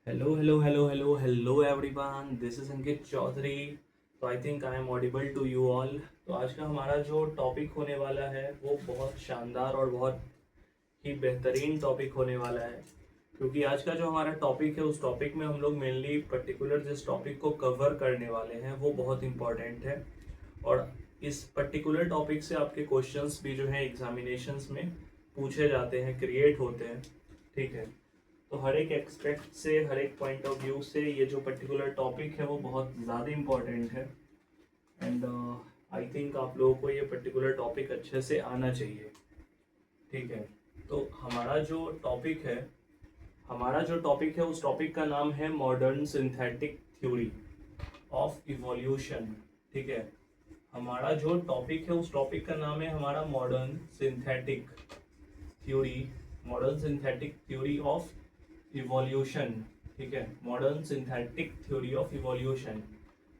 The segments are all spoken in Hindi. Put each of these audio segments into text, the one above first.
Hello, hello, hello, hello, hello everyone. This is Ankit Chaudhary. तो I think I am audible to you all. तो आज का हमारा जो टॉपिक होने वाला है वो बहुत शानदार और बहुत ही बेहतरीन टॉपिक होने वाला है, क्योंकि आज का जो हमारा टॉपिक है उस टॉपिक में हम लोग मेनली पर्टिकुलर जिस टॉपिक को कवर करने वाले हैं वो बहुत इंपॉर्टेंट है. और इस पर्टिकुलर टॉपिक से आपके क्वेश्चंस भी जो है एग्जामिनेशंस में पूछे जाते हैं, क्रिएट होते हैं. ठीक है, तो हर एक एक्सपेक्ट से, हर एक पॉइंट ऑफ व्यू से ये जो पर्टिकुलर टॉपिक है वो बहुत ज़्यादा इम्पोर्टेंट है. एंड आई थिंक आप लोगों को ये पर्टिकुलर टॉपिक अच्छे से आना चाहिए. ठीक है, तो हमारा जो टॉपिक है उस टॉपिक का नाम है modern synthetic theory of evolution. ठीक है, हमारा जो टॉपिक है उस टॉपिक का नाम है हमारा theory modern synthetic theory of evolution. ठीक है, modern synthetic theory of evolution.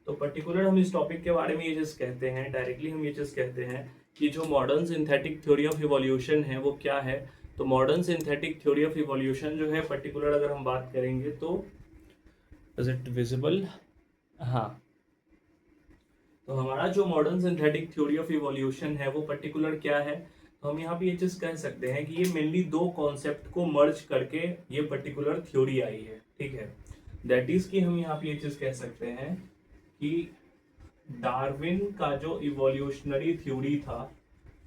तो पर्टिकुलर हम इस टॉपिक के बारे में ये चीज़ कहते हैं, डायरेक्टली हम ये चीज़ कहते हैं कि जो modern synthetic theory of evolution है वो क्या है. तो modern synthetic theory of evolution जो है पर्टिकुलर अगर हम बात करेंगे तो इज इट विजिबल. हाँ, तो हमारा जो modern synthetic theory of evolution है वो पर्टिकुलर क्या है. तो हम यहाँ पे ये चीज़ कह सकते हैं कि ये मेनली दो कॉन्सेप्ट को मर्ज करके ये पर्टिकुलर थ्योरी आई है. ठीक है, दैट इज कि हम यहाँ पे ये चीज़ कह सकते हैं कि डार्विन का जो इवोल्यूशनरी थ्योरी था,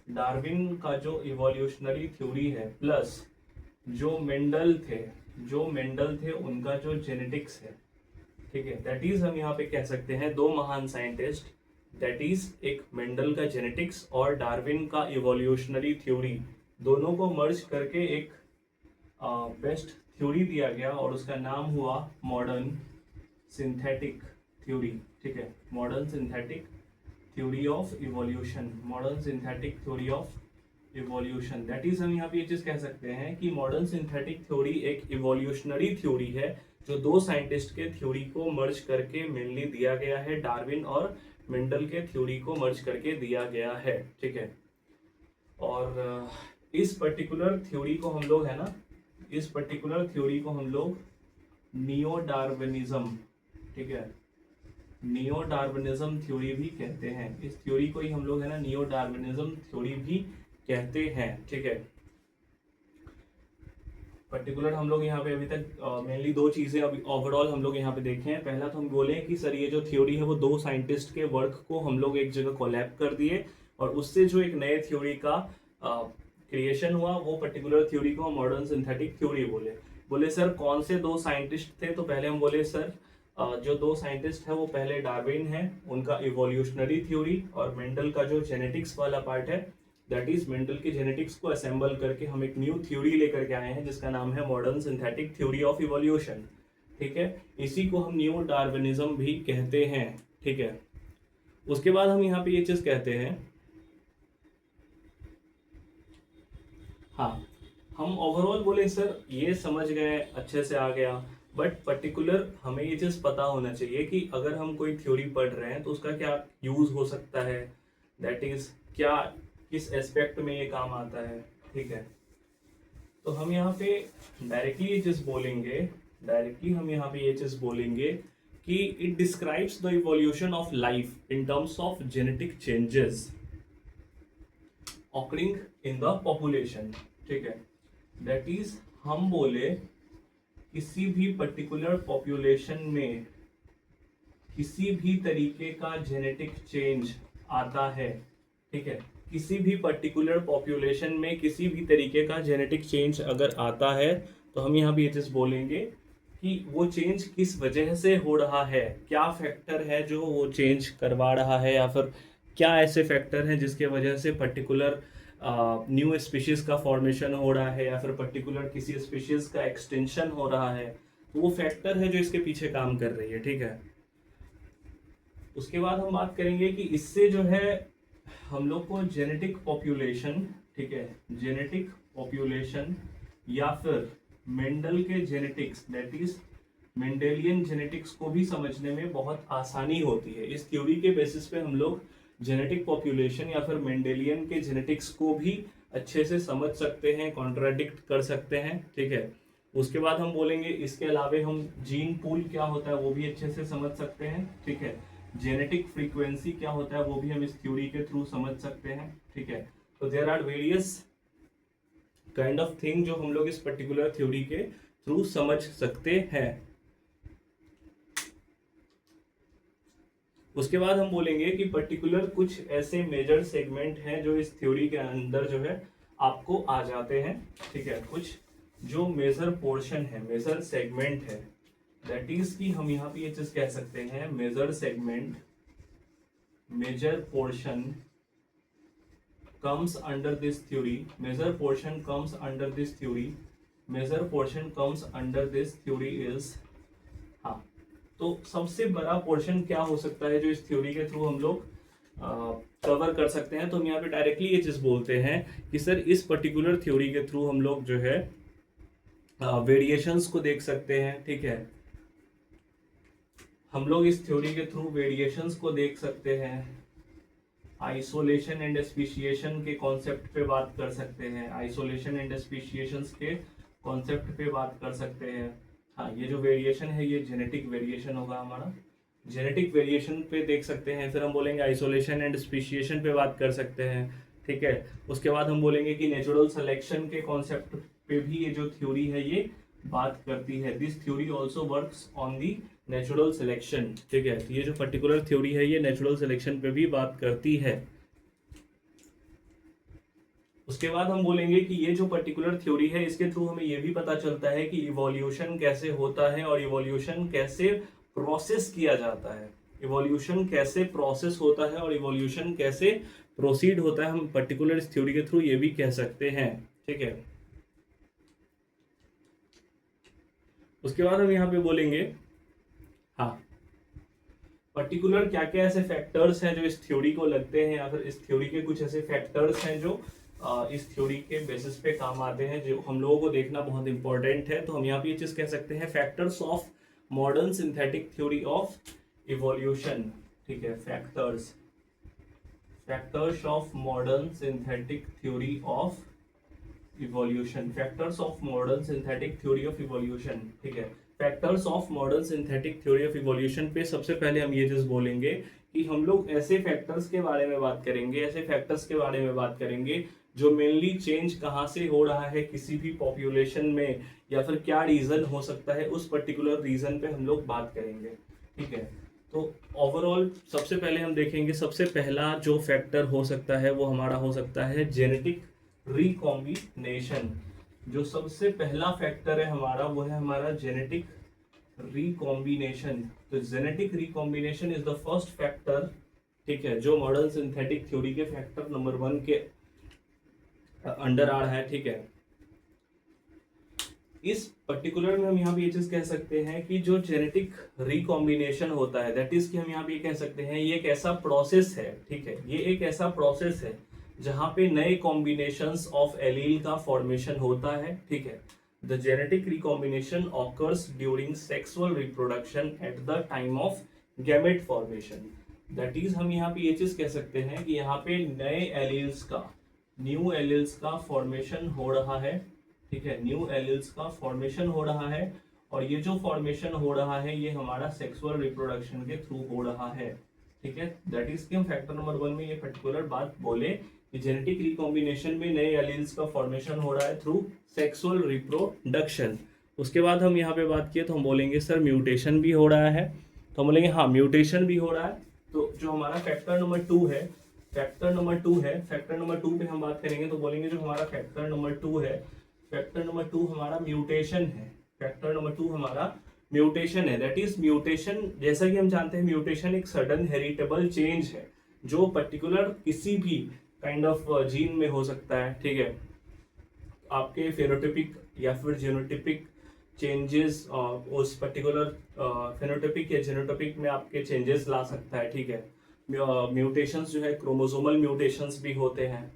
डार्विन का जो इवोल्यूशनरी थ्योरी है, प्लस जो मेंडल थे उनका जो जेनेटिक्स है. ठीक है, दैट इज हम यहाँ पे कह सकते हैं दो महान साइंटिस्ट, दैट इज एक मेंडल का जेनेटिक्स और डार्विन का इवोल्यूशनरी थ्योरी, दोनों को मर्ज करके एक बेस्ट थ्योरी दिया गया और उसका नाम हुआ मॉडर्न सिंथेटिक थ्योरी. ठीक है, modern synthetic theory of evolution, modern synthetic theory of evolution. That is हम यहाँ पे ये चीज कह सकते हैं कि मॉडर्न सिंथेटिक थ्योरी एक इवोल्यूशनरी थ्योरी है जो दो साइंटिस्ट के थ्योरी को मर्ज करके मेनली दिया गया है, डार्विन और मेंडल के थ्योरी को मर्ज करके दिया गया है. ठीक है, और इस पर्टिकुलर थ्योरी को हम लोग नियो डार्विनिज्म, ठीक है, नियो डार्विनिज्म थ्योरी भी कहते हैं. इस थ्योरी को ही हम लोग नियो डार्विनिज्म थ्योरी भी कहते हैं. ठीक है, पर्टिकुलर हम लोग यहाँ पे अभी तक मेनली दो चीज़ें अभी ओवरऑल हम लोग यहाँ पे देखे हैं. पहला तो हम बोले कि सर ये जो थ्योरी है वो दो साइंटिस्ट के वर्क को हम लोग एक जगह कोलैब कर दिए और उससे जो एक नए थ्योरी का क्रिएशन हुआ वो पर्टिकुलर थ्योरी को हम मॉडर्न सिंथेटिक थ्योरी बोले सर कौन से दो साइंटिस्ट थे. तो पहले हम बोले सर जो दो साइंटिस्ट है वो पहले डार्विन है, उनका इवोल्यूशनरी थ्योरी, और मेंडल का जो जेनेटिक्स वाला पार्ट है, दैट इज मेंडल के जेनेटिक्स को असेंबल करके हम एक न्यू थ्योरी लेकर के आए हैं जिसका नाम है modern synthetic theory of evolution. ठीक है, इसी को हम न्यू डार्विनिज्म भी कहते हैं. ठीक है, उसके बाद हम यहाँ पे ये चीज कहते हैं, हाँ, हम ओवरऑल बोले सर ये समझ गए, अच्छे से आ गया, बट पर्टिकुलर हमें ये चीज़ पता होना चाहिए कि अगर हम कोई थ्योरी पढ़ रहे हैं तो उसका क्या यूज़ हो सकता है, दैट इज क्या किस एस्पेक्ट में ये काम आता है. ठीक है, तो हम यहाँ पे डायरेक्टली हम यहाँ पे ये चीज़ बोलेंगे कि it describes the evolution of life in terms of genetic changes occurring in the population. ठीक है, दैट इज हम बोले किसी भी पर्टिकुलर पॉपुलेशन में किसी भी तरीके का जेनेटिक चेंज आता है. ठीक है, किसी भी पर्टिकुलर पॉपुलेशन में किसी भी तरीके का जेनेटिक चेंज अगर आता है तो हम यहाँ भी ये चीज़ बोलेंगे कि वो चेंज किस वजह से हो रहा है, क्या फैक्टर है जो वो चेंज करवा रहा है, या फिर क्या ऐसे फैक्टर हैं जिसके वजह से पर्टिकुलर न्यू स्पीशीज का फॉर्मेशन हो रहा है या फिर पर्टिकुलर किसी स्पीशीज का एक्सटेंशन हो रहा है. तो वो फैक्टर है जो इसके पीछे काम कर रही है. ठीक है, उसके बाद हम बात करेंगे कि इससे जो है हम लोग को जेनेटिक पॉपुलेशन, ठीक है, जेनेटिक पॉपुलेशन या फिर मेंडल के genetics, that is Mendelian genetics को भी समझने में बहुत आसानी होती है. इस थ्योरी के बेसिस पे हम लोग जेनेटिक पॉपुलेशन या फिर मेंडेलियन के जेनेटिक्स को भी अच्छे से समझ सकते हैं, कॉन्ट्राडिक्ट कर सकते हैं. ठीक है, उसके बाद हम बोलेंगे, इसके अलावे हम जीन पूल क्या होता है वो भी अच्छे से समझ सकते हैं, ठीक है। जेनेटिक फ्रीक्वेंसी क्या होता है वो भी हम इस थ्योरी के थ्रू समझ सकते हैं, ठीक है। तो there are various kind of thing जो हम लोग इस पर्टिकुलर थ्योरी के थ्रू समझ सकते हैं। उसके बाद हम बोलेंगे कि पर्टिकुलर कुछ ऐसे मेजर सेगमेंट हैं जो इस थ्योरी के अंदर जो है आपको आ जाते हैं, ठीक है। कुछ जो मेजर पोर्शन है, मेजर सेगमेंट है, दैट इज कि हम यहाँ पे ये चीज कह सकते हैं, major segment, major portion comes under this theory, major portion comes under this theory, major portion comes under this theory is, हाँ, तो सबसे बड़ा पोर्शन क्या हो सकता है जो इस थ्योरी के थ्रू हम लोग कवर कर सकते हैं। तो हम यहाँ पे डायरेक्टली ये चीज बोलते हैं कि सर इस पर्टिकुलर थ्योरी के थ्रू हम लोग जो है वेरिएशंस को देख सकते हैं, ठीक है। हम लोग इस थ्योरी के थ्रू वेरिएशंस को देख सकते हैं, आइसोलेशन एंड स्पीशिएशन के कॉन्सेप्ट पे बात कर सकते हैं, आइसोलेशन एंड स्पीशिएशन के कॉन्सेप्ट पे बात कर सकते हैं। हाँ, ये जो वेरिएशन है ये जेनेटिक वेरिएशन होगा हमारा, जेनेटिक वेरिएशन पे देख सकते हैं। फिर हम बोलेंगे आइसोलेशन एंड स्पीशिएशन पे बात कर सकते हैं, ठीक है। उसके बाद हम बोलेंगे कि नेचुरल सिलेक्शन के कॉन्सेप्ट पे भी ये जो थ्योरी है ये बात करती है। This theory also works on the natural selection, ठीक है। तो ये जो पर्टिकुलर थ्योरी है ये नेचुरल सिलेक्शन पे भी बात करती है। उसके बाद हम बोलेंगे कि ये जो पर्टिकुलर थ्योरी है इसके थ्रू हमें ये भी पता चलता है कि इवोल्यूशन कैसे होता है और इवोल्यूशन कैसे प्रोसेस किया जाता है, इवोल्यूशन कैसे प्रोसेस होता है और इवोल्यूशन कैसे प्रोसीड होता है, हम पर्टिकुलर इस थ्योरी के थ्रू ये भी कह सकते हैं, ठीक है। उसके बाद हम यहाँ पे बोलेंगे, हाँ, पर्टिकुलर क्या क्या ऐसे फैक्टर्स हैं जो इस थ्योरी को लगते हैं, या फिर इस थ्योरी के कुछ ऐसे फैक्टर्स हैं जो इस थ्योरी के बेसिस पे काम आते हैं, जो हम लोगों को देखना बहुत इंपॉर्टेंट है। तो हम यहाँ पे ये चीज कह सकते हैं, factors of modern synthetic theory of evolution, ठीक है। Factors, factors of modern synthetic theory of evolution, factors of modern synthetic theory of evolution, ठीक है। Factors of modern synthetic theory of evolution पे सबसे पहले हम ये चीज बोलेंगे कि हम लोग ऐसे फैक्टर्स के बारे में बात करेंगे, ऐसे फैक्टर्स के बारे में बात करेंगे जो मेनली चेंज कहाँ से हो रहा है किसी भी पॉपुलेशन में, या फिर क्या रीजन हो सकता है, उस पर्टिकुलर रीजन पे हम लोग बात करेंगे, ठीक है। तो ओवरऑल सबसे पहले हम देखेंगे, सबसे पहला जो फैक्टर हो सकता है वो हमारा हो सकता है जेनेटिक रिकॉम्बिनेशन। जो सबसे पहला फैक्टर है हमारा वो है हमारा जेनेटिक रिकॉम्बिनेशन। तो genetic recombination is the first factor, ठीक है, जो मॉडर्न सिंथेटिक थ्योरी के फैक्टर नंबर 1 के अंडर आ रहा है, ठीक है। इस पर्टिकुलर में हम यहाँ पे ये चीज कह सकते हैं कि जो जेनेटिक रिकॉम्बिनेशन होता है, दैट इज कि हम यहाँ पे ये कह सकते हैं ये एक ऐसा प्रोसेस है, ठीक है, ये एक ऐसा प्रोसेस है जहां पे नए कॉम्बिनेशंस ऑफ एलील का फॉर्मेशन होता है, ठीक है। The genetic recombination occurs during sexual reproduction at the time of gamete formation. That is हम यहाँ पे ये चीज कह सकते हैं कि यहाँ पे नए एलील्स का, न्यू एलील्स का फॉर्मेशन हो रहा है, ठीक है, न्यू एलील्स का फॉर्मेशन हो रहा है। और ये जो फॉर्मेशन हो रहा है ये हमारा सेक्सुअल रिप्रोडक्शन के थ्रू हो रहा है, ठीक है। दैट इज कि हम फैक्टर नंबर 1 में ये पर्टिकुलर बात बोले कि जेनेटिक रिकॉम्बिनेशन में नए एलील्स का फॉर्मेशन हो रहा है थ्रू सेक्सुअल रिप्रोडक्शन। उसके बाद हम यहाँ पे बात किए तो हम बोलेंगे सर म्यूटेशन भी हो रहा है, तो हम बोलेंगे हाँ म्यूटेशन भी हो रहा है। तो जो हमारा फैक्टर नंबर 2 है, फैक्टर नंबर 2 है, फैक्टर नंबर 2 पे हम बात करेंगे तो बोलेंगे जो हमारा फैक्टर नंबर 2 है, फैक्टर नंबर 2 हमारा म्यूटेशन है, फैक्टर नंबर 2 हमारा म्यूटेशन है। दैट इज म्यूटेशन, जैसा कि हम जानते हैं म्यूटेशन एक सडन हेरिटेबल चेंज है जो पर्टिकुलर किसी भी काइंड ऑफ जीन में हो सकता है, ठीक है। आपके फेनोटाइपिक या फिर जीनोटाइपिक चेंजेस उस पर्टिकुलर फेनोटाइपिक या जीनोटाइपिक में आपके चेंजेस ला सकता है, ठीक है। म्यूटेशंस जो है क्रोमोसोमल म्यूटेशंस भी होते हैं।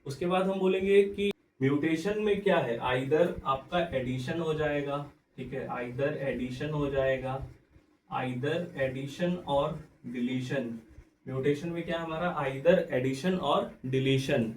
उसके बाद हम बोलेंगे कि म्यूटेशन में क्या है, आइदर आपका एडिशन हो जाएगा, ठीक है, आइदर एडिशन हो जाएगा, आइदर एडिशन और डिलीशन। म्यूटेशन में क्या हमारा आइदर एडिशन और डिलीशन,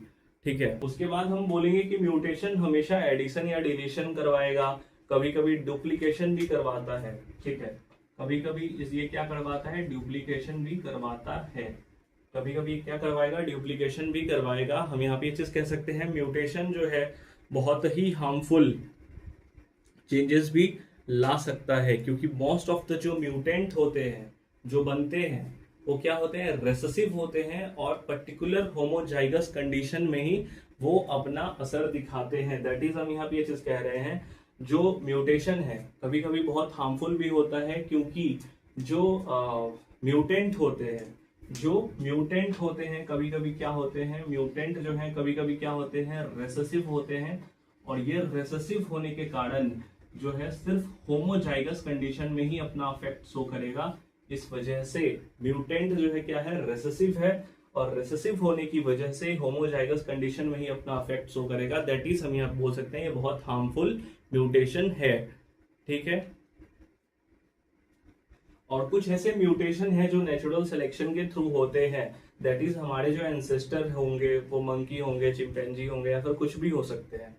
ठीक है। उसके बाद हम बोलेंगे कि म्यूटेशन हमेशा एडिशन या डिलीशन करवाएगा, कभी कभी डुप्लीकेशन भी करवाता है, ठीक है, कभी कभी ये क्या करवाता है, डुप्लीकेशन भी करवाता है, कभी कभी क्या करवाएगा, डुप्लीकेशन भी करवाएगा। हम यहाँ पे ये चीज कह सकते हैं म्यूटेशन जो है बहुत ही हार्मफुल चेंजेस भी ला सकता है, क्योंकि मोस्ट ऑफ द जो म्यूटेंट होते हैं जो बनते हैं वो क्या होते हैं, रेसेसिव होते हैं, और पर्टिकुलर होमोजाइगस कंडीशन में ही वो अपना असर दिखाते हैं। दैट इज हम यहाँ पे ये चीज कह रहे हैं, जो म्यूटेशन है कभी कभी बहुत हार्मफुल भी होता है, क्योंकि जो म्यूटेंट होते हैं कभी कभी क्या होते हैं, म्यूटेंट जो है कभी कभी क्या होते हैं, रेसेसिव होते हैं, और ये रेसेसिव होने के कारण जो है सिर्फ होमोजाइगस कंडीशन में ही अपना इफेक्ट शो करेगा। इस वजह से म्यूटेंट जो है क्या है, रेसेसिव है, और रेसेसिव होने की वजह से होमोजाइगस कंडीशन में ही अपना इफेक्ट शो करेगा। दैट इज हम यहाँ बोल सकते हैं ये बहुत हार्मफुल म्यूटेशन है, ठीक है। और कुछ ऐसे म्यूटेशन है जो नेचुरल सिलेक्शन के थ्रू होते हैं। दैट इज हमारे जो एंसेस्टर होंगे वो मंकी होंगे, चिंपैंजी होंगे, या फिर कुछ भी हो सकते हैं।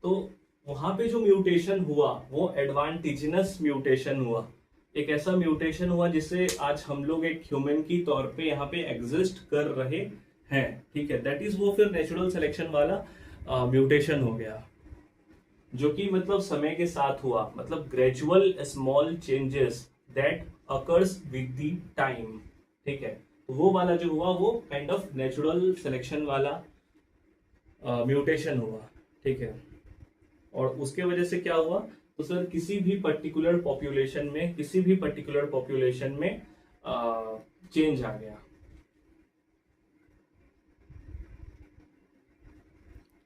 तो वहां पे जो म्यूटेशन हुआ वो एडवांटेजिनस म्यूटेशन हुआ, एक ऐसा म्यूटेशन हुआ जिससे आज हम लोग एक ह्यूमन की तौर पे यहाँ पे एग्जिस्ट कर रहे हैं, ठीक है। दैट इज वो फिर नेचुरल सिलेक्शन वाला म्यूटेशन हो गया, जो कि मतलब समय के साथ हुआ, मतलब gradual small changes that occurs with the time, ठीक है। वो वाला जो हुआ वो काइंड ऑफ नेचुरल सिलेक्शन वाला म्यूटेशन हुआ, ठीक है। और उसके वजह से क्या हुआ, तो सर किसी भी पर्टिकुलर पॉपुलेशन में चेंज आ गया।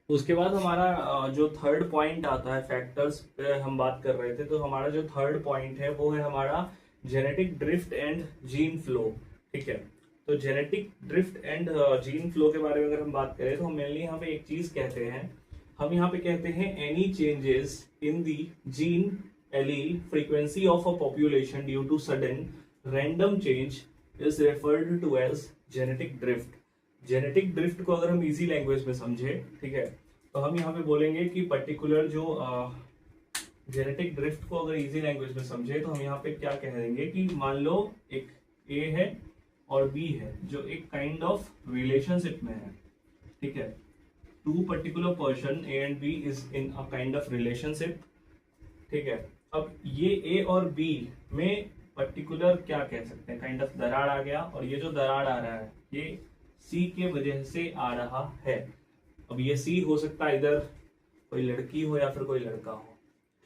उसके बाद हमारा जो थर्ड पॉइंट आता है, फैक्टर्स पे हम बात कर रहे थे, तो हमारा जो थर्ड पॉइंट है वो है हमारा genetic drift and gene flow, ठीक है। तो genetic drift and gene flow के बारे में अगर हम बात करें तो हम मेनली यहाँ पे एक चीज कहते हैं, हम यहाँ पे कहते हैं any changes in the gene allele frequency of a population due to sudden random change is referred to as genetic drift. Genetic drift को अगर हम इजी लैंग्वेज में समझे, ठीक है, तो हम यहाँ पे बोलेंगे कि पर्टिकुलर जो जेनेटिक ड्रिफ्ट को अगर इजी लैंग्वेज में समझे तो हम यहाँ पे क्या कह देंगे कि मान लो एक ए है और बी है जो एक काइंड ऑफ रिलेशनशिप में है, ठीक है। Two particular person A and B is in a kind of relationship, ठीक है। अब ये ए और बी में पर्टिकुलर क्या कह सकते हैं, काइंड ऑफ दरार आ गया, और ये जो दरार आ रहा है ये सी के वजह से आ रहा है। अब ये सी हो सकता है इधर कोई लड़की हो या फिर कोई लड़का हो,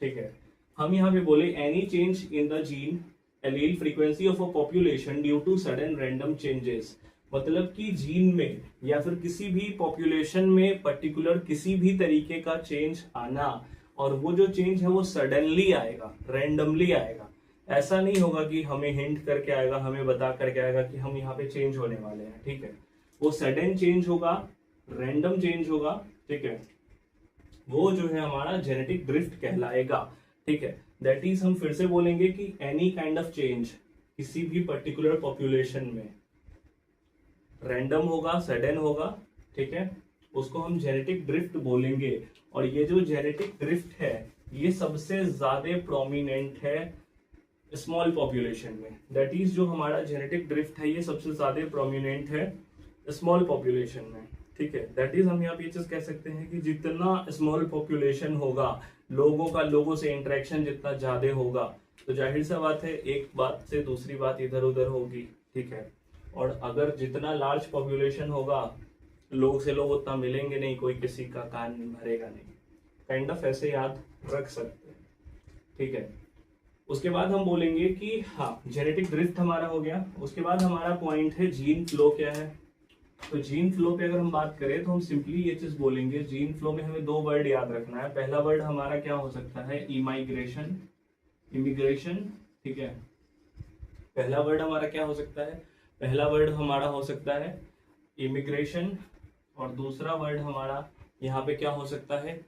ठीक है। हम यहाँ पे बोले any change in the gene allele frequency of a population due to sudden random changes, मतलब कि जीन में या फिर किसी भी पॉपुलेशन में पर्टिकुलर किसी भी तरीके का चेंज आना, और वो जो चेंज है वो सडनली आएगा, रैंडमली आएगा। ऐसा नहीं होगा कि हमें हिंट करके आएगा, हमें बता करके आएगा कि हम यहाँ पे चेंज होने वाले हैं, ठीक है। वो सडन चेंज होगा, रैंडम चेंज होगा, ठीक है। वो जो है हमारा जेनेटिक ड्रिफ्ट कहलाएगा, ठीक है। दैट इज हम फिर से बोलेंगे कि एनी काइंड ऑफ चेंज किसी भी पर्टिकुलर पॉपुलेशन में रैंडम होगा, सडन होगा, ठीक है, उसको हम जेनेटिक ड्रिफ्ट बोलेंगे। और ये जो जेनेटिक ड्रिफ्ट है ये सबसे ज्यादा प्रोमिनेंट है स्मॉल पॉपुलेशन में। दैट इज जो हमारा जेनेटिक ड्रिफ्ट है ये सबसे ज्यादा प्रोमिनेंट है स्मॉल पॉपुलेशन में, ठीक है। दैट इज हम यहाँ पे ये चीज कह सकते हैं कि जितना स्मॉल पॉपुलेशन होगा, लोगों से इंटरेक्शन जितना ज्यादा होगा, तो जाहिर सा बात है एक बात से दूसरी बात इधर उधर होगी, ठीक है। और अगर जितना लार्ज पॉपुलेशन होगा, लोग से लोग उतना मिलेंगे नहीं, कोई किसी का कान भरेगा नहीं, काइंड ऑफ ऐसे याद रख सकते हैं, ठीक है। उसके बाद हम बोलेंगे कि हाँ जेनेटिक ड्रिफ्ट हमारा हो गया। उसके बाद हमारा पॉइंट है जीन फ्लो क्या है। तो जीन फ्लो पे अगर हम बात करें तो हम सिंपली ये चीज बोलेंगे, जीन फ्लो में हमें दो वर्ड याद रखना है। पहला वर्ड हमारा क्या हो सकता है, इमाइग्रेशन, इमिग्रेशन, ठीक है। पहला वर्ड हमारा क्या हो सकता है, पहला वर्ड हमारा हो सकता है इमिग्रेशन, और दूसरा वर्ड हमारा यहाँ पे क्या हो सकता है,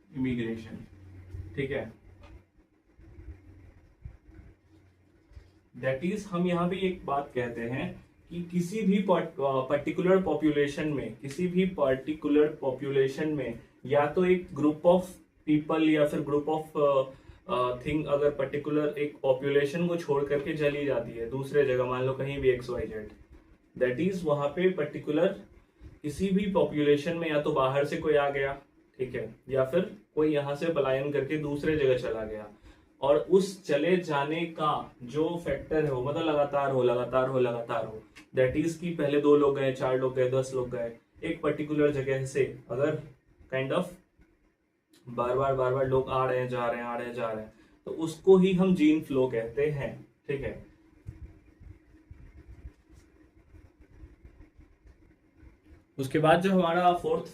इमिग्रेशन, ठीक है। दैट इज हम यहाँ पे एक बात कहते हैं कि किसी भी पर्टिकुलर पॉपुलेशन में या तो एक ग्रुप ऑफ पीपल या फिर ग्रुप ऑफ थिंग अगर पर्टिकुलर एक पॉपुलेशन को छोड़ करके चली जाती है दूसरे जगह, मान लो कहीं भी XYZ, दैट इज वहां पे पर्टिकुलर किसी भी पॉपुलेशन में या तो बाहर से कोई आ गया, ठीक है, या फिर कोई यहाँ से पलायन करके दूसरे जगह चला गया, और उस चले जाने का जो फैक्टर है वो मतलब लगातार हो, दैट इज कि पहले 2 लोग गए, 4 लोग गए, 10 लोग गए, एक पर्टिकुलर जगह से अगर काइंड ऑफ बार बार लोग आ रहे हैं जा रहे हैं, तो उसको ही हम जीन फ्लो कहते हैं, ठीक है। उसके बाद जो हमारा फोर्थ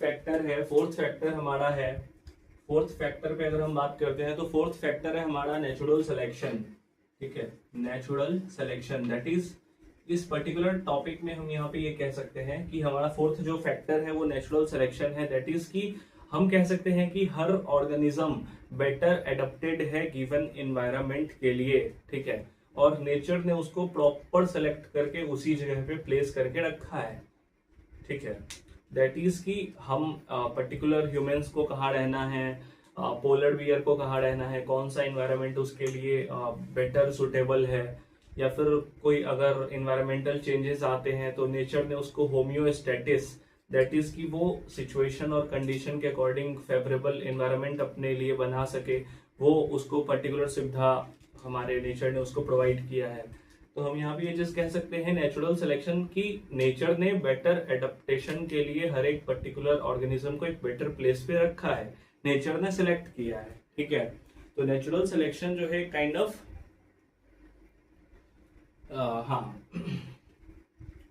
फैक्टर पे अगर हम बात करते हैं तो फोर्थ फैक्टर है हमारा नेचुरल सिलेक्शन, ठीक है, नेचुरल सिलेक्शन। दैट इज इस पर्टिकुलर टॉपिक में हम यहाँ पे ये कह सकते हैं कि हमारा फोर्थ जो फैक्टर है वो नेचुरल सिलेक्शन है। दैट इज कि हम कह सकते हैं कि हर ऑर्गेनिज्म बेटर एडेप्टेड है गिवन एनवायरनमेंट के लिए, ठीक है, और नेचर ने उसको प्रॉपर सेलेक्ट करके उसी जगह पे प्लेस करके रखा है, ठीक है। दैट इज कि हम पर्टिकुलर ह्यूमंस को कहाँ रहना है, पोलर बियर को कहाँ रहना है, कौन सा इन्वायरमेंट उसके लिए बेटर सुटेबल है, या फिर कोई अगर इन्वायरमेंटल चेंजेस आते हैं तो नेचर ने उसको होम्योस्टेटिस, दैट इज कि वो सिचुएशन और कंडीशन के अकॉर्डिंग फेवरेबल इन्वायरमेंट अपने लिए बना सके, वो उसको पर्टिकुलर सुविधा हमारे नेचर ने उसको प्रोवाइड किया है। तो हम यहाँ पे ये चीज कह सकते हैं नेचुरल सिलेक्शन की नेचर ने बेटर एडेप्टेशन के लिए हर एक पर्टिकुलर ऑर्गेनिज्म को एक बेटर प्लेस पे रखा है, नेचर ने सिलेक्ट किया है, ठीक है। तो नेचुरल सिलेक्शन जो है काइंड ऑफ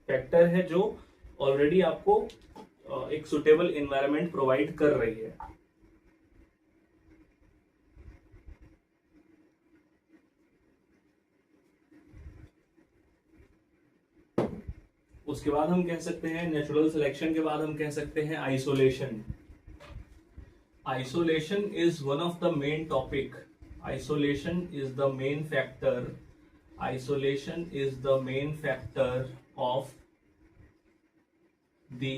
फैक्टर है जो ऑलरेडी आपको एक सुटेबल एनवायरनमेंट प्रोवाइड कर रही है। उसके बाद हम कह सकते हैं नेचुरल सिलेक्शन के बाद हम कह सकते हैं isolation. Isolation is one of the main topic, isolation is the main factor, isolation is the main factor of the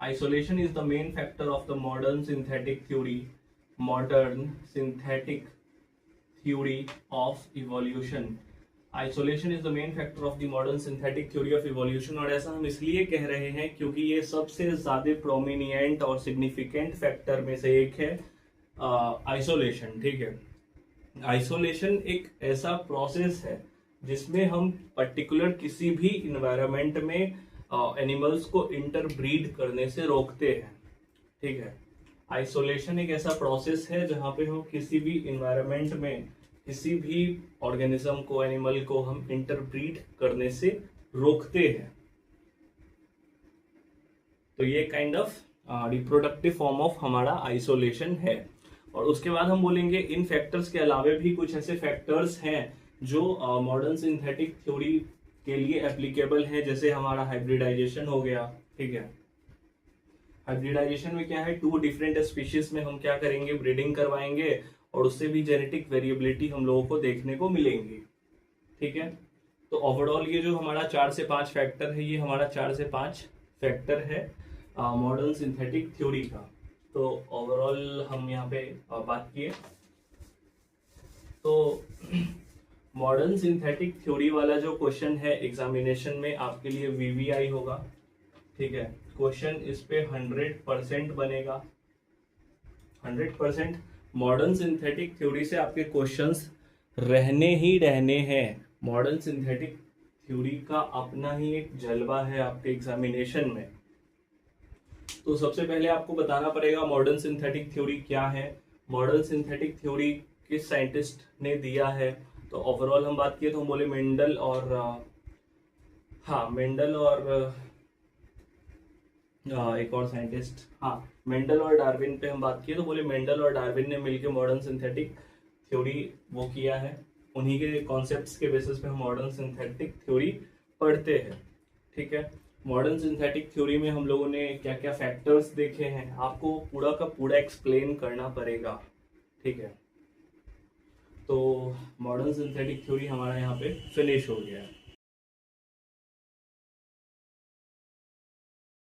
isolation is the main factor of the modern synthetic theory of evolution। isolation is the main factor of the modern synthetic theory of evolution। और ऐसा हम इसलिए कह रहे हैं क्योंकि ये सबसे ज्यादा प्रोमिनिएंट और सिग्निफिकेंट फैक्टर में से एक है आइसोलेशन, ठीक है। आइसोलेशन एक ऐसा प्रोसेस है जिसमें हम पर्टिकुलर किसी भी इन्वायरमेंट में एनिमल्स को इंटरब्रीड करने से रोकते हैं, ठीक है। आइसोलेशन एक ऐसा प्रोसेस है जहां पे हम किसी भी इन्वायरमेंट में किसी भी ऑर्गेनिज्म को, एनिमल को हम इंटरब्रीड करने से रोकते हैं। तो ये kind of reproductive form of हमारा आइसोलेशन है। और उसके बाद हम बोलेंगे इन फैक्टर्स के अलावा भी कुछ ऐसे फैक्टर्स हैं जो मॉडर्न सिंथेटिक थ्योरी के लिए एप्लीकेबल है, जैसे हमारा हाइब्रिडाइजेशन हो गया, ठीक है। हाइब्रिडाइजेशन में क्या है, 2 डिफरेंट स्पीशीज में हम क्या करेंगे, ब्रीडिंग करवाएंगे और उससे भी जेनेटिक वेरिएबिलिटी हम लोगों को देखने को मिलेंगी, ठीक है। तो ओवरऑल ये जो हमारा 4 से 5 फैक्टर है, ये हमारा 4 से 5 फैक्टर है मॉडर्न सिंथेटिक थ्योरी का। तो ओवरऑल हम यहाँ पे बात किए तो मॉडर्न सिंथेटिक थ्योरी वाला जो क्वेश्चन है एग्जामिनेशन में आपके लिए VVI होगा, ठीक है। क्वेश्चन इस पे 100% बनेगा, 100%। मॉडर्न सिंथेटिक थ्योरी से आपके क्वेश्चंस रहने ही रहने हैं। मॉडर्न सिंथेटिक थ्योरी का अपना ही एक जलवा है आपके एग्जामिनेशन में। तो सबसे पहले आपको बताना पड़ेगा मॉडर्न सिंथेटिक थ्योरी क्या है, मॉडर्न सिंथेटिक थ्योरी किस साइंटिस्ट ने दिया है। तो ओवरऑल हम बात किए तो हम बोले मेंडल और एक और साइंटिस्ट, मेंडल और डार्विन पे हम बात किए तो बोले मेंडल और डार्विन ने मिलकर मॉडर्न सिंथेटिक थ्योरी वो किया है। उन्हीं के कॉन्सेप्ट्स के बेसिस पे हम मॉडर्न सिंथेटिक थ्योरी पढ़ते हैं, ठीक है। मॉडर्न सिंथेटिक थ्योरी में हम लोगों ने क्या क्या फैक्टर्स देखे हैं आपको पूरा का पूरा एक्सप्लेन करना पड़ेगा, ठीक है। तो मॉडर्न सिंथेटिक थ्योरी हमारा यहाँ पे फिनिश हो गया है।